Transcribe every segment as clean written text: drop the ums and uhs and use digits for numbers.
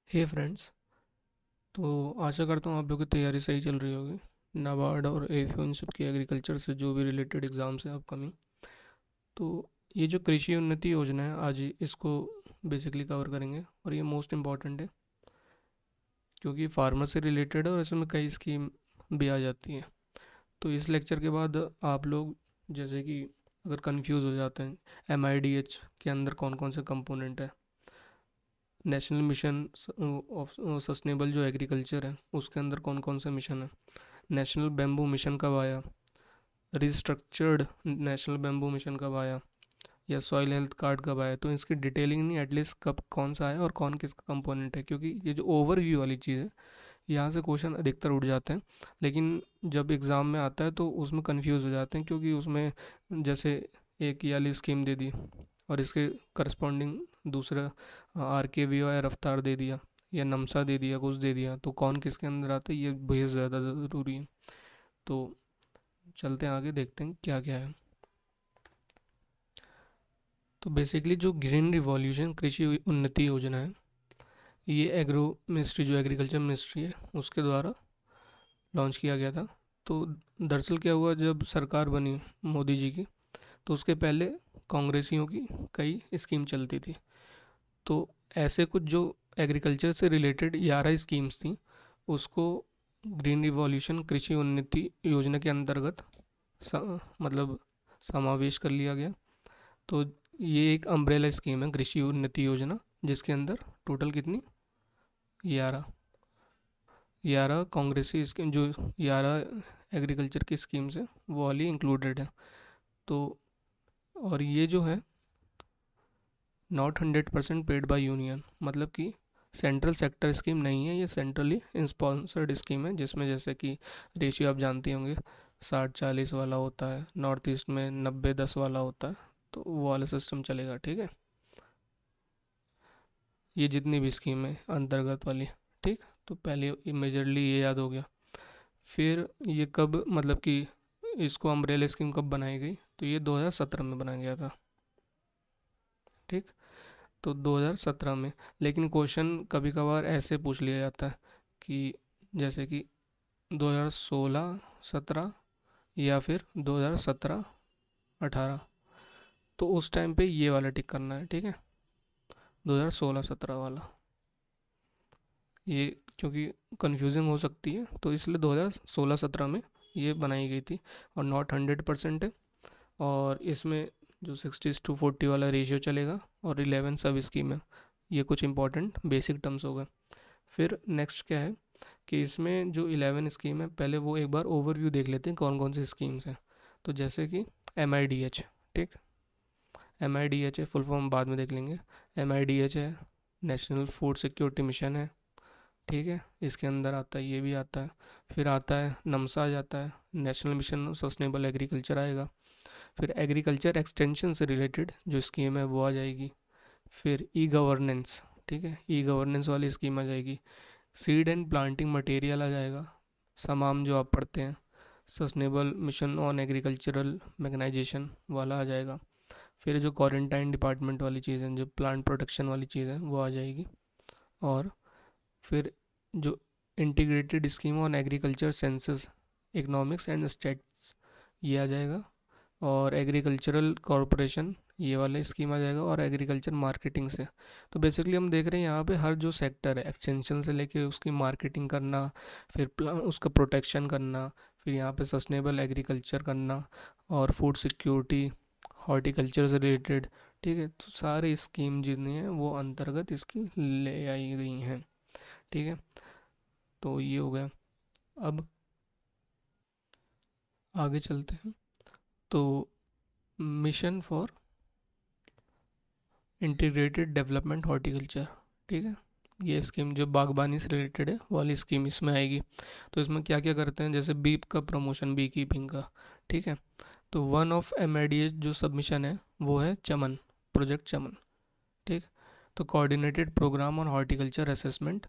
हे friends. तो आशा करता हूँ आप लोगों की तैयारी सही चल रही होगी। नाबार्ड और एफओ इन सब की एग्रीकल्चर से जो भी रिलेटेड एग्ज़ाम्स हैं अपकमिंग। तो ये जो कृषि उन्नति योजना है आज इसको बेसिकली कवर करेंगे और ये मोस्ट इम्पॉर्टेंट है क्योंकि फार्मर से रिलेटेड है और इसमें कई स्कीम भी आ जाती हैं। तो इस लेक्चर के बाद आप लोग जैसे कि अगर कंफ्यूज हो जाते हैं एमआईडीएच के अंदर कौन कौन से कंपोनेंट है, नेशनल मिशन ऑफ सस्टेनेबल जो एग्रीकल्चर है उसके अंदर कौन कौन से मिशन है, नेशनल बैम्बू मिशन कब आया, रिस्ट्रक्चर्ड नेशनल बैम्बू मिशन कब आया, या सॉइल हेल्थ कार्ड कब आया। तो इसकी डिटेलिंग नहीं, एटलीस्ट कब कौन सा आया और कौन किसका कंपोनेंट है, क्योंकि ये जो ओवरव्यू वाली चीज़ है यहाँ से क्वेश्चन अधिकतर उठ जाते हैं। लेकिन जब एग्ज़ाम में आता है तो उसमें कंफ्यूज हो जाते हैं क्योंकि उसमें जैसे एक ये वाली स्कीम दे दी और इसके करस्पॉन्डिंग दूसरा आर के वी या रफ्तार दे दिया या नमसा दे दिया, कुछ दे दिया, तो कौन किसके अंदर आता है ये बेहद ज़्यादा ज़रूरी है। तो चलते हैं आगे, देखते हैं क्या क्या है। तो बेसिकली जो ग्रीन रिवॉल्यूशन कृषि उन्नति योजना है ये एग्रो मिनिस्ट्री जो एग्रीकल्चर मिनिस्ट्री है उसके द्वारा लॉन्च किया गया था। तो दरअसल क्या हुआ, जब सरकार बनी मोदी जी की तो उसके पहले कांग्रेसियों की कई स्कीम चलती थी। तो ऐसे कुछ जो एग्रीकल्चर से रिलेटेड 11 स्कीम्स थी उसको ग्रीन रिवॉल्यूशन कृषि उन्नति योजना के अंतर्गत मतलब समावेश कर लिया गया। तो ये एक अम्ब्रेला स्कीम है कृषि उन्नति योजना, जिसके अंदर टोटल कितनी 11 11 कांग्रेसी स्कीम, जो 11 एग्रीकल्चर की स्कीम्स है वो वाली इंक्लूडेड है। तो और ये जो है नॉट 100% पेड बाय यूनियन, मतलब कि सेंट्रल सेक्टर स्कीम नहीं है, ये सेंट्रली स्पॉन्सर्ड स्कीम है जिसमें जैसे कि रेशियो आप जानते होंगे 60-40 वाला होता है, नॉर्थ ईस्ट में 90-10 वाला होता है। तो वो वाला सिस्टम चलेगा, ठीक है। ये जितनी भी स्कीम है अंतर्गत वाली, ठीक। तो पहले मेजरली ये याद हो गया। फिर ये कब, मतलब कि इसको अम्ब्रेला स्कीम कब बनाई गई, तो ये 2017 में बनाया गया था, ठीक। तो 2017 में। लेकिन क्वेश्चन कभी कभार ऐसे पूछ लिया जाता है कि जैसे कि 2016 17 या फिर 2017 18, तो उस टाइम पे ये वाला टिक करना है, ठीक है, 2016-17 वाला। ये क्योंकि कंफ्यूजिंग हो सकती है तो इसलिए 2016-17 में ये बनाई गई थी। और नॉट 100% है। और इसमें जो 60:40 वाला रेशियो चलेगा और 11 सब स्कीम है। ये कुछ इंपॉर्टेंट बेसिक टर्म्स हो गए। फिर नेक्स्ट क्या है कि इसमें जो 11 स्कीम है पहले वो एक बार ओवरव्यू देख लेते हैं कौन कौन सी स्कीम्स हैं। तो जैसे कि MIDH, ठीक। MIDH है, फुल फॉर्म बाद में देख लेंगे। MIDH है, नेशनल फूड सिक्योरिटी मिशन है, ठीक है, इसके अंदर आता है, ये भी आता है। फिर आता है नमसा आ जाता है, नेशनल मिशन सस्टेनेबल एग्रीकल्चर आएगा। फिर एग्रीकल्चर एक्सटेंशन से रिलेटेड जो स्कीम है वो आ जाएगी। फिर ई गवर्नेंस, ठीक है, ई गवर्नेंस वाली स्कीम आ जाएगी। सीड एंड प्लांटिंग मटेरियल आ जाएगा, समाम जो आप पढ़ते हैं, sustainable mission on agricultural mechanization वाला आ जाएगा। फिर जो क्वारंटाइन डिपार्टमेंट वाली चीज़ है, जो प्लांट प्रोटेक्शन वाली चीज़ है वो आ जाएगी। और फिर जो integrated scheme on agriculture census economics and states, ये आ जाएगा। और एग्रीकल्चरल कॉरपोरेशन, ये वाला स्कीम आ जाएगा। और एग्रीकल्चर मार्केटिंग से, तो बेसिकली हम देख रहे हैं यहाँ पे हर जो सेक्टर है एक्सटेंशन से लेके उसकी मार्केटिंग करना, फिर उसका प्रोटेक्शन करना, फिर यहाँ पे सस्टेनेबल एग्रीकल्चर करना, और फूड सिक्योरिटी, हॉर्टिकल्चर से रिलेटेड, ठीक है। तो सारी स्कीम जितनी हैं वो अंतर्गत इसकी ले आई गई हैं, ठीक है। तो ये हो गया। अब आगे चलते हैं। तो mission for integrated development horticulture, ठीक है, ये स्कीम जो बागबानी से रिलेटेड है वाली स्कीम इसमें आएगी। तो इसमें क्या क्या करते हैं, जैसे बीप का प्रमोशन, बी कीपिंग का, ठीक है। तो वन ऑफ MIDH जो सबमिशन है वो है चमन, प्रोजेक्ट चमन, ठीक। तो coordinated programme on horticulture assessment.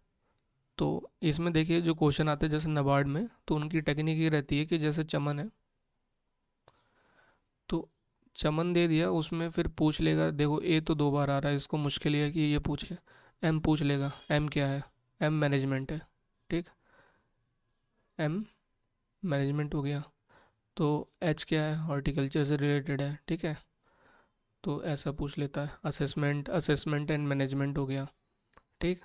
तो इसमें देखिए जो क्वेश्चन आते हैं जैसे नबार्ड में, तो उनकी टेक्निक ये रहती है कि जैसे चमन है तो चमन दे दिया, उसमें फिर पूछ लेगा, देखो ए तो 2 बार आ रहा है, इसको मुश्किल है कि ये पूछे, एम पूछ लेगा, एम क्या है, एम मैनेजमेंट है, ठीक, एम मैनेजमेंट हो गया। तो एच क्या है, हॉर्टिकल्चर से रिलेटेड है, ठीक है, तो ऐसा पूछ लेता है। असेसमेंट, असेसमेंट एंड मैनेजमेंट हो गया, ठीक।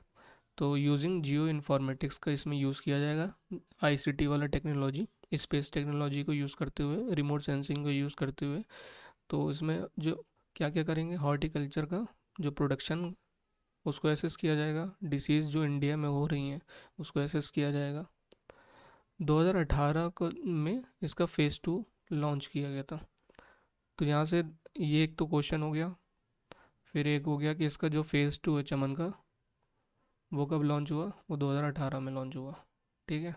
तो यूजिंग जियो इन्फॉर्मेटिक्स का इसमें यूज़ किया जाएगा, आईसीटी वाला टेक्नोलॉजी, स्पेस टेक्नोलॉजी को यूज़ करते हुए, रिमोट सेंसिंग को यूज़ करते हुए। तो इसमें जो क्या क्या करेंगे, हॉर्टिकल्चर का जो प्रोडक्शन, उसको एसेस किया जाएगा, डिसीज़ जो इंडिया में हो रही हैं उसको एसेस किया जाएगा। 2018 को में इसका फ़ेज़ 2 लॉन्च किया गया था। तो यहाँ से ये एक तो क्वेश्चन हो गया। फिर एक हो गया कि इसका जो फ़ेज़ 2 है चमन का, वो कब लॉन्च हुआ, वो 2018 में लॉन्च हुआ, ठीक है।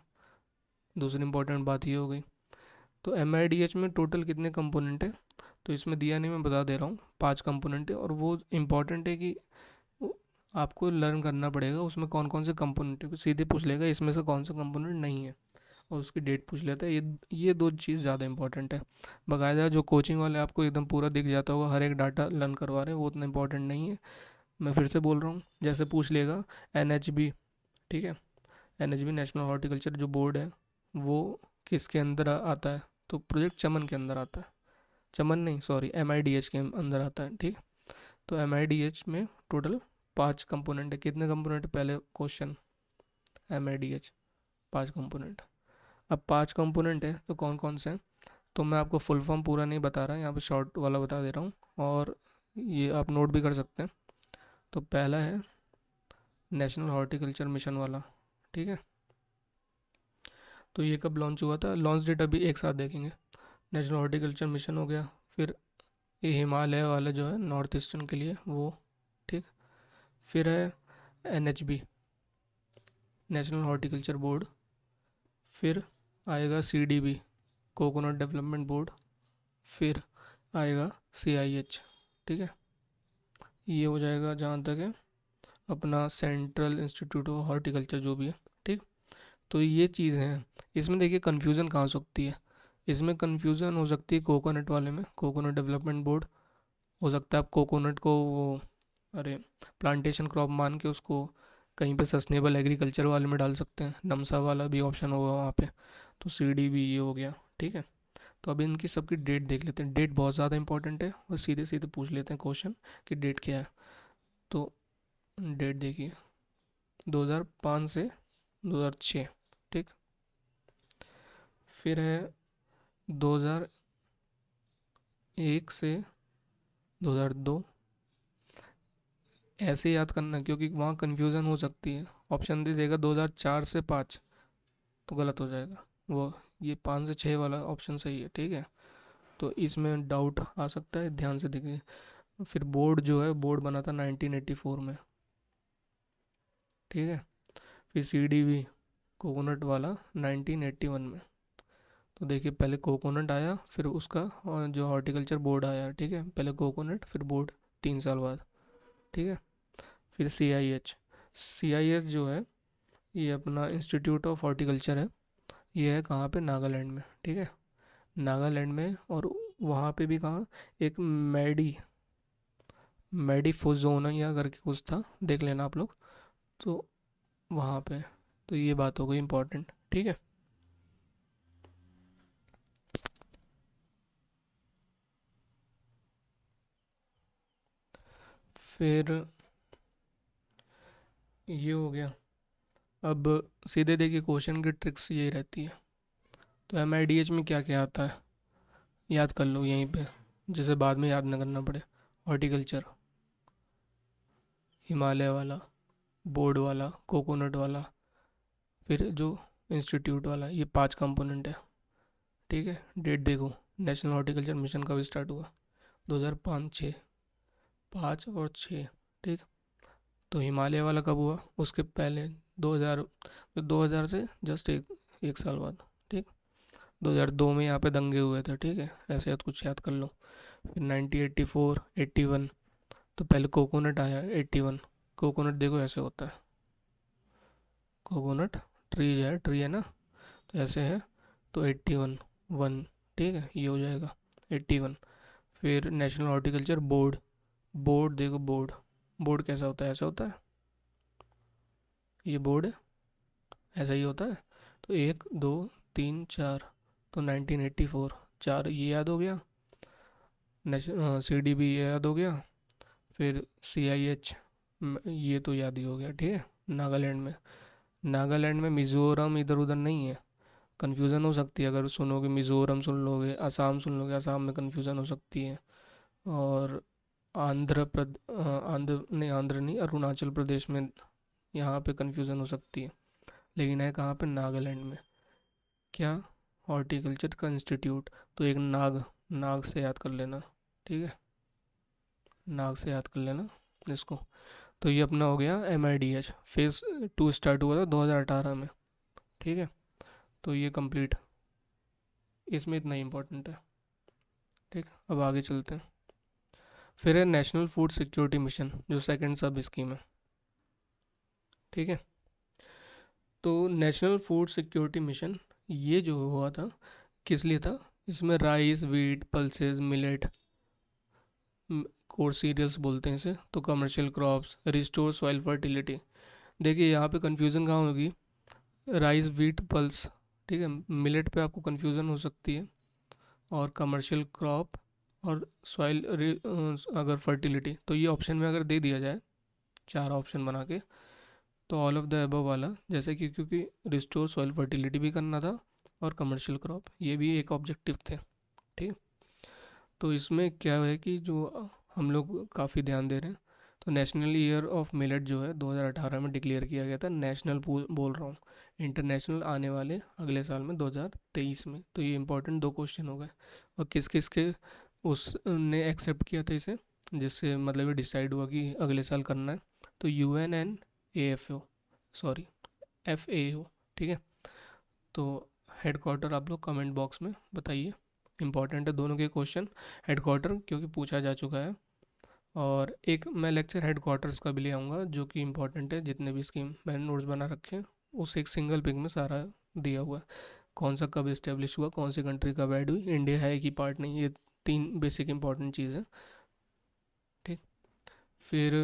दूसरी इंपॉर्टेंट बात ये हो गई। तो एम में टोटल कितने कंपोनेंट है, तो इसमें दिया नहीं, मैं बता दे रहा हूँ, 5 कंपोनेंट है। और वो इम्पॉर्टेंट है कि आपको लर्न करना पड़ेगा उसमें कौन कौन से कंपोनेंट है, सीधे पूछ लेगा इसमें से कौन सा कंपोनेंट नहीं है, और उसकी डेट पूछ लेता है। ये दो चीज़ ज़्यादा इंपॉर्टेंट है। बाकायदा जो कोचिंग वाले आपको एकदम पूरा दिख जाता होगा, हर एक डाटा लर्न करवा रहे हैं, वो उतना इंपॉर्टेंट नहीं है। मैं फिर से बोल रहा हूँ, जैसे पूछ लेगा NHB, ठीक है, NHB नेशनल हॉर्टिकल्चर जो बोर्ड है, वो किसके अंदर आता है, तो प्रोजेक्ट चमन के अंदर आता है, चमन नहीं सॉरी MIDH के अंदर आता है, ठीक। तो MIDH में टोटल 5 कंपोनेंट है। कितने कंपोनेंट, पहले क्वेश्चन, MIDH 5 कंपोनेंट। अब 5 कंपोनेंट है तो कौन कौन से हैं, तो मैं आपको फुल फॉर्म पूरा नहीं बता रहा, यहाँ पे शॉर्ट वाला बता दे रहा हूँ, और ये आप नोट भी कर सकते हैं। तो पहला है नेशनल हॉर्टिकल्चर मिशन वाला, ठीक है। तो ये कब लॉन्च हुआ था, लॉन्च डेट अभी एक साथ देखेंगे। नेशनल हॉर्टिकल्चर मिशन हो गया। फिर ये हिमालय वाला जो है नॉर्थ ईस्टर्न के लिए वो, ठीक। फिर है NHB नेशनल हॉर्टिकल्चर बोर्ड। फिर आएगा CDB कोकोनट डेवलपमेंट बोर्ड। फिर आएगा CIH, ठीक है। ये हो जाएगा जहाँ तक है अपना सेंट्रल इंस्टीट्यूट ऑफ हॉर्टिकल्चर जो भी है, ठीक। तो ये चीज़ें हैं। इसमें देखिए कन्फ्यूज़न कहाँ से होती है, इसमें कन्फ्यूज़न हो सकती है कोकोनट वाले में, कोकोनट डेवलपमेंट बोर्ड। हो सकता है आप कोकोनट को वो, अरे, प्लांटेशन क्रॉप मान के उसको कहीं पे सस्टेनेबल एग्रीकल्चर वाले में डाल सकते हैं, नमसा वाला भी ऑप्शन होगा वहाँ पे। तो CDB ये हो गया, ठीक है। तो अभी इनकी सबकी डेट देख लेते हैं। डेट बहुत ज़्यादा इंपॉर्टेंट है और सीधे सीधे पूछ लेते हैं क्वेश्चन कि डेट क्या है। तो डेट देखिए, 2005 से 2006, ठीक। फिर है 2001 से 2002। ऐसे याद करना क्योंकि वहाँ कन्फ्यूज़न हो सकती है। ऑप्शन दे देगा 2004 से 5, तो गलत हो जाएगा वो। ये 5 से 6 वाला ऑप्शन सही है, ठीक है। तो इसमें डाउट आ सकता है, ध्यान से देखिए। फिर बोर्ड जो है, बोर्ड बना था 1984 में, ठीक है। फिर CDB कोकोनट वाला 1981 में। तो देखिए पहले कोकोनट आया, फिर उसका और जो हॉर्टिकल्चर बोर्ड आया, ठीक है। पहले कोकोनट फिर बोर्ड, 3 साल बाद, ठीक है। फिर CIH जो है, ये अपना इंस्टीट्यूट ऑफ हॉर्टिकल्चर है। ये है कहाँ पे, नागालैंड में, ठीक है, नागालैंड में। और वहाँ पे भी कहाँ, एक मेडिफोजोनिया करके कुछ था, देख लेना आप लोग। तो वहाँ पे, तो ये बात हो गई इम्पोर्टेंट, ठीक है। फिर ये हो गया। अब सीधे देखिए क्वेश्चन की ट्रिक्स ये रहती है। तो MIDH में क्या क्या आता है, याद कर लो यहीं पे, जिसे बाद में याद ना करना पड़े। हॉर्टिकल्चर, हिमालय वाला, बोर्ड वाला, कोकोनट वाला, फिर जो इंस्टीट्यूट वाला, ये 5 कंपोनेंट है, ठीक है। डेट देखो, नेशनल हॉर्टिकल्चर मिशन कब स्टार्ट हुआ, 2005, 6, 5 और 6, ठीक। तो हिमालय वाला कब हुआ, उसके पहले 2000, तो 2000 से जस्ट एक साल बाद, ठीक। 2002 में यहाँ पे दंगे हुए थे, ठीक है, ऐसे याद कुछ याद कर लो। फिर 1984, 81, तो पहले कोकोनट आया 81। कोकोनट देखो ऐसे होता है, कोकोनट ट्री है ना, तो ऐसे है। तो 81 1, ठीक है, ये हो जाएगा 81। फिर नेशनल हॉर्टिकल्चर बोर्ड, बोर्ड देखो, बोर्ड, बोर्ड कैसा होता है, ऐसा होता है, ये बोर्ड है, ऐसा ही होता है। तो 1 2 3 4, तो 1984, 4 ये याद हो गया। CDB ये याद हो गया। फिर CIH, ये तो याद ही हो गया, ठीक है। नागालैंड में, नागालैंड में मिज़ोरम इधर उधर नहीं है, कन्फ्यूज़न हो सकती है। अगर सुनोगे मिज़ोरम सुन लोगे, असम सुन लोगे, असम में कन्फ्यूज़न हो सकती है। और आंध्र नहीं, अरुणाचल प्रदेश में, यहाँ पे कन्फ्यूज़न हो सकती है। लेकिन है कहाँ पे? नागालैंड में। क्या? हॉर्टिकल्चर का इंस्टीट्यूट। तो एक नाग, नाग से याद कर लेना, ठीक है, नाग से याद कर लेना इसको। तो ये अपना हो गया MIDH। फेज़ 2 स्टार्ट हुआ था 2018 में, ठीक है। तो ये कंप्लीट, इसमें इतना ही इम्पोर्टेंट है, ठीक। अब आगे चलते हैं। फिर है नेशनल फूड सिक्योरिटी मिशन, जो सेकंड सब स्कीम है, ठीक है। तो नेशनल फूड सिक्योरिटी मिशन ये जो हुआ था, किस लिए था? इसमें rice, wheat, pulses, millet, coarse cereals बोलते हैं इसे, तो commercial crops, restore soil fertility. देखिए यहाँ पे कंफ्यूजन कहाँ होगी? राइस, व्हीट, पल्स, ठीक है। मिलेट पे आपको कंफ्यूजन हो सकती है, और कमर्शियल क्रॉप, और सॉइल अगर फर्टिलिटी, तो ये ऑप्शन में अगर दे दिया जाए, 4 ऑप्शन बना के, तो ऑल ऑफ द अबव वाला, जैसे कि क्योंकि रिस्टोर सॉइल फर्टिलिटी भी करना था और कमर्शियल क्रॉप, ये भी एक ऑब्जेक्टिव थे, ठीक। तो इसमें क्या है कि जो हम लोग काफ़ी ध्यान दे रहे हैं, तो नेशनल ईयर ऑफ मिलेट जो है 2018 में डिक्लेयर किया गया था। नेशनल बोल रहा हूँ, इंटरनेशनल आने वाले अगले साल में 2023 में। तो ये इंपॉर्टेंट 2 क्वेश्चन हो गए। और किस किस के उसने एक्सेप्ट किया था इसे, जिससे मतलब ये डिसाइड हुआ कि अगले साल करना है? तो UN and AFO, sorry FAO, ठीक है। तो हेडक्वार्टर आप लोग कमेंट बॉक्स में बताइए, इंपॉर्टेंट है दोनों के क्वेश्चन, हेडक्वार्टर क्योंकि पूछा जा चुका है। और एक मैं लेक्चर हेडक्वार्टर्स का भी ले आऊँगा, जो कि इंपॉर्टेंट है। जितने भी स्कीम मैंने नोट्स बना रखे हैं, उस एक सिंगल पिक में सारा दिया हुआ है। कौन सा कब इस्टेब्लिश हुआ, कौन सी कंट्री कब ऐड हुई, इंडिया है कि पार्ट नहीं, ये 3 बेसिक इंपॉर्टेंट चीज़ है, ठीक। फिर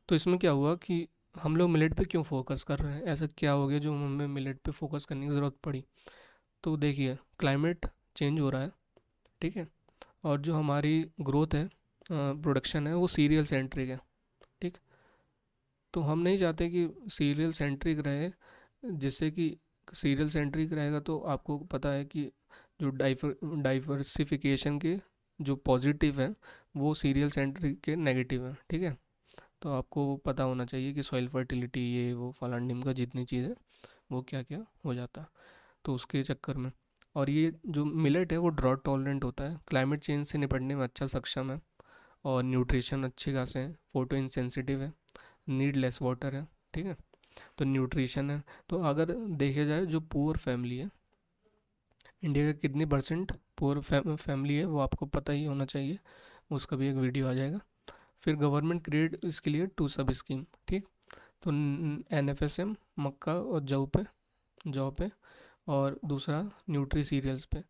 तो इसमें क्या हुआ कि हम लोग मिलेट पे क्यों फोकस कर रहे हैं? ऐसा क्या हो गया जो हमें मिलेट पे फोकस करने की ज़रूरत पड़ी? तो देखिए, क्लाइमेट चेंज हो रहा है, ठीक है। और जो हमारी ग्रोथ है, प्रोडक्शन है, वो सीरियल सेंट्रिक है, ठीक। तो हम नहीं चाहते कि सीरियल सेंट्रिक रहे, जिससे कि सीरियल सेंट्रिक रहेगा तो आपको पता है कि जो डाइवर्सिफिकेशन के जो पॉजिटिव है, वो सीरियल सेंट्रिक के नेगेटिव है, ठीक है। तो आपको पता होना चाहिए कि सॉइल फर्टिलिटी, ये वो फलान ढिम का जितनी चीज़ है, वो क्या क्या हो जाता, तो उसके चक्कर में। और ये जो मिलेट है वो ड्रॉट टॉलरेंट होता है, क्लाइमेट चेंज से निपटने में अच्छा सक्षम है, और न्यूट्रिशन अच्छे खासे हैं, फोटो इंसेंसिटिव है, नीड लेस वाटर है, ठीक है। तो न्यूट्रिशन है, तो अगर देखा जाए जो पुअर फैमिली है, इंडिया का कितनी परसेंट पुअर फैमिली है वो आपको पता ही होना चाहिए, उसका भी एक वीडियो आ जाएगा। फिर गवर्नमेंट क्रिएट इसके लिए 2 सब स्कीम, ठीक। तो NFSM मक्का और जौ पे, और दूसरा न्यूट्री सीरियल्स पे,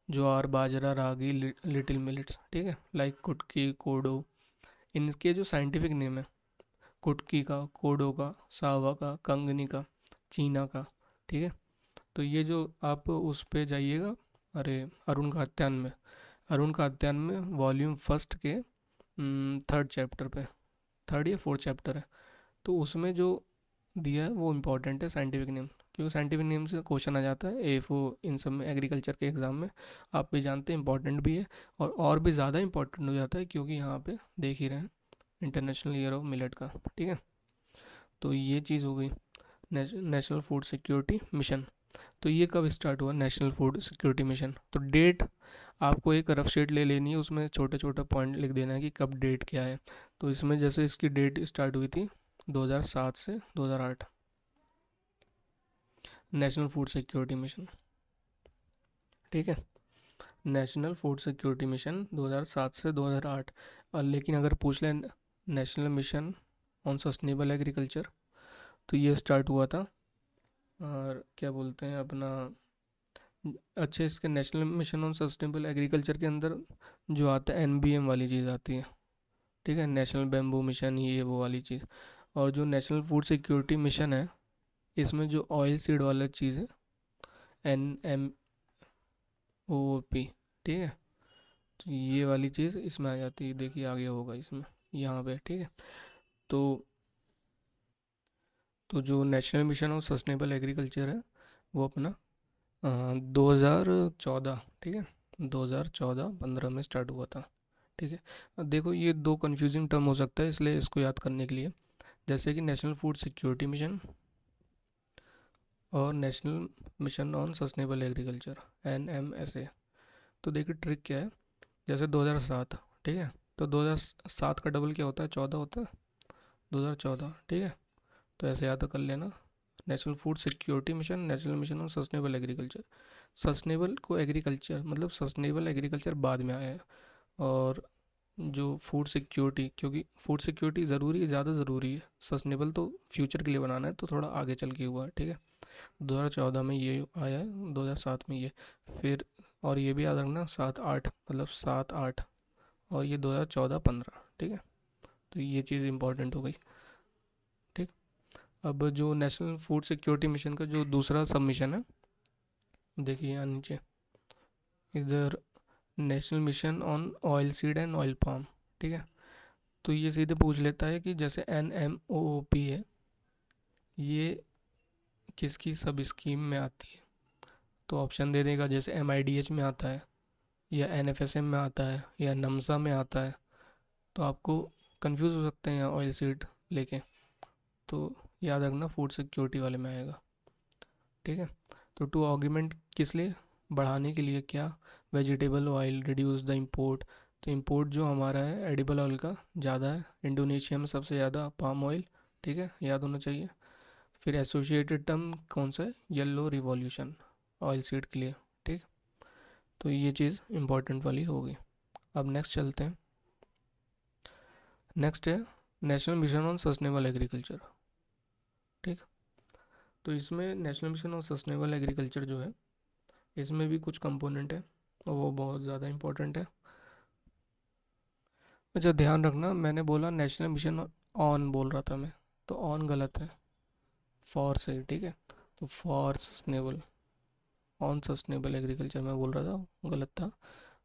ज्वार, बाजरा, रागी, लिटिल मिलेट्स, ठीक है, लाइक कुटकी, कोडो। इनके जो साइंटिफिक नेम है, कुटकी का, कोडो का, सावा का, कंगनी का, चीना का, ठीक है। तो ये जो आप उस पे जाइएगा, अरे अरुण खाद्यान में, अरुण खाद्यान में वॉल्यूम फर्स्ट के 3rd चैप्टर पे, 3rd या 4th चैप्टर है। तो उसमें जो दिया है वो इम्पोर्टेंट है, साइंटिफिक नेम, क्योंकि साइंटिफिक नेम से क्वेश्चन आ जाता है AFO इन सब में, एग्रीकल्चर के एग्ज़ाम में। आप भी जानते हैं इंपॉर्टेंट भी है, और भी ज़्यादा इंपॉर्टेंट हो जाता है क्योंकि यहाँ पे देख ही रहे हैं इंटरनेशनल ईयर ऑफ मिलेट का, ठीक है। तो ये चीज़ हो गई नेशनल फूड सिक्योरिटी मिशन। तो ये कब स्टार्ट हुआ नेशनल फूड सिक्योरिटी मिशन? तो डेट आपको एक रफ शीट ले लेनी है, उसमें छोटे छोटे पॉइंट लिख देना है कि कब डेट क्या है। तो इसमें जैसे इसकी डेट स्टार्ट हुई थी 2007 से 2008, नेशनल फूड सिक्योरिटी मिशन, ठीक है। नेशनल फूड सिक्योरिटी मिशन 2007 से 2008। और लेकिन अगर पूछ लें national mission on sustainable agriculture, तो ये स्टार्ट हुआ था, और क्या बोलते हैं अपना, अच्छा, इसके national mission on sustainable agriculture के अंदर जो आता है NBM वाली चीज़ आती है, ठीक है, नेशनल बैम्बू मिशन, ये वो वाली चीज़। और जो नेशनल फूड सिक्योरिटी मिशन है, इसमें जो ऑयल सीड वाला चीज़ है, NMOOP, ठीक है, तो ये वाली चीज़ इसमें आ जाती है, देखिए आगे होगा इसमें, यहाँ पे, ठीक है। तो जो national mission of sustainable agriculture है, वो अपना 2014, ठीक है, 2014-15 में स्टार्ट हुआ था, ठीक है। अब देखो ये दो कंफ्यूजिंग टर्म हो सकता है, इसलिए इसको याद करने के लिए, जैसे कि नेशनल फूड सिक्योरिटी मिशन और national mission on sustainable agriculture, NMSA। तो देखिए ट्रिक क्या है, जैसे 2007, ठीक है, तो 2007 का डबल क्या होता है, 14 होता है, 2014, ठीक है। तो ऐसे याद कर लेना, national food security mission, national mission on sustainable agriculture. Sustainable को एग्रीकल्चर मतलब सस्टेनेबल एग्रीकल्चर बाद में आया है, और जो फूड सिक्योरिटी, क्योंकि फूड सिक्योरिटी ज़रूरी है, ज़्यादा ज़रूरी है, सस्टेनेबल तो फ्यूचर के लिए बनाना है, तो थोड़ा आगे चल के हुआ है, ठीक है। 2014 में ये आया है, 2007 में ये, फिर और ये भी याद रखना 7-8, मतलब 7-8, और ये 2014-15, ठीक है। तो ये चीज़ इंपॉर्टेंट हो गई, ठीक। अब जो नेशनल फूड सिक्योरिटी मिशन का जो दूसरा सब मिशन है, देखिए यहाँ नीचे इधर, national mission on oil seed and oil palm, ठीक है। तो ये सीधे पूछ लेता है कि जैसे NMOOP है, ये किसकी सब स्कीम में आती है, तो ऑप्शन दे देगा, जैसे MIDH में आता है, या NFSM में आता है, या नमसा में आता है। तो आपको कंफ्यूज हो सकते हैं यहाँ ऑयल सीड लेके, तो याद रखना फूड सिक्योरिटी वाले में आएगा, ठीक है। तो टू ऑर्गुमेंट किस लिए, बढ़ाने के लिए क्या, vegetable oil reduce the import, तो इम्पोर्ट जो हमारा है एडिबल ऑयल का ज़्यादा है, इंडोनेशिया में सबसे ज़्यादा पाम ऑयल, ठीक है, याद होना चाहिए। फिर एसोसिएटेड टर्म कौन सा है, येलो रिवॉल्यूशन, ऑयल सीड के लिए, ठीक। तो ये चीज़ इंपॉर्टेंट वाली होगी। अब नेक्स्ट चलते हैं, नेक्स्ट है national mission on sustainable agriculture, ठीक। तो इसमें national mission on sustainable agriculture जो है, इसमें भी कुछ कंपोनेंट है, और वो बहुत ज़्यादा इंपॉर्टेंट है। अच्छा ध्यान रखना, मैंने बोला नेशनल मिशन ऑन बोल रहा था मैं, तो ऑन गलत है, फॉर से, ठीक है। तो for sustainable, on sustainable agriculture मैं बोल रहा था, गलत था,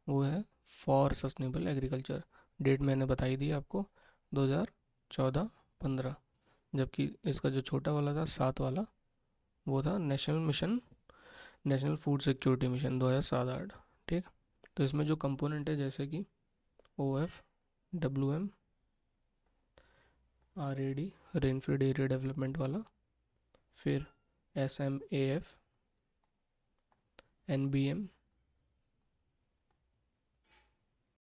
वो है फॉर सस्टेनेबल एग्रीकल्चर। डेट मैंने बताई दी आपको, 2014-15, जबकि इसका जो छोटा वाला था 7 वाला, वो था national mission, national food security mission 2007-8, ठीक। तो इसमें जो कंपोनेंट है, जैसे कि OF, WM, RAD, Renfield area development वाला, फिर SMAF, NBM,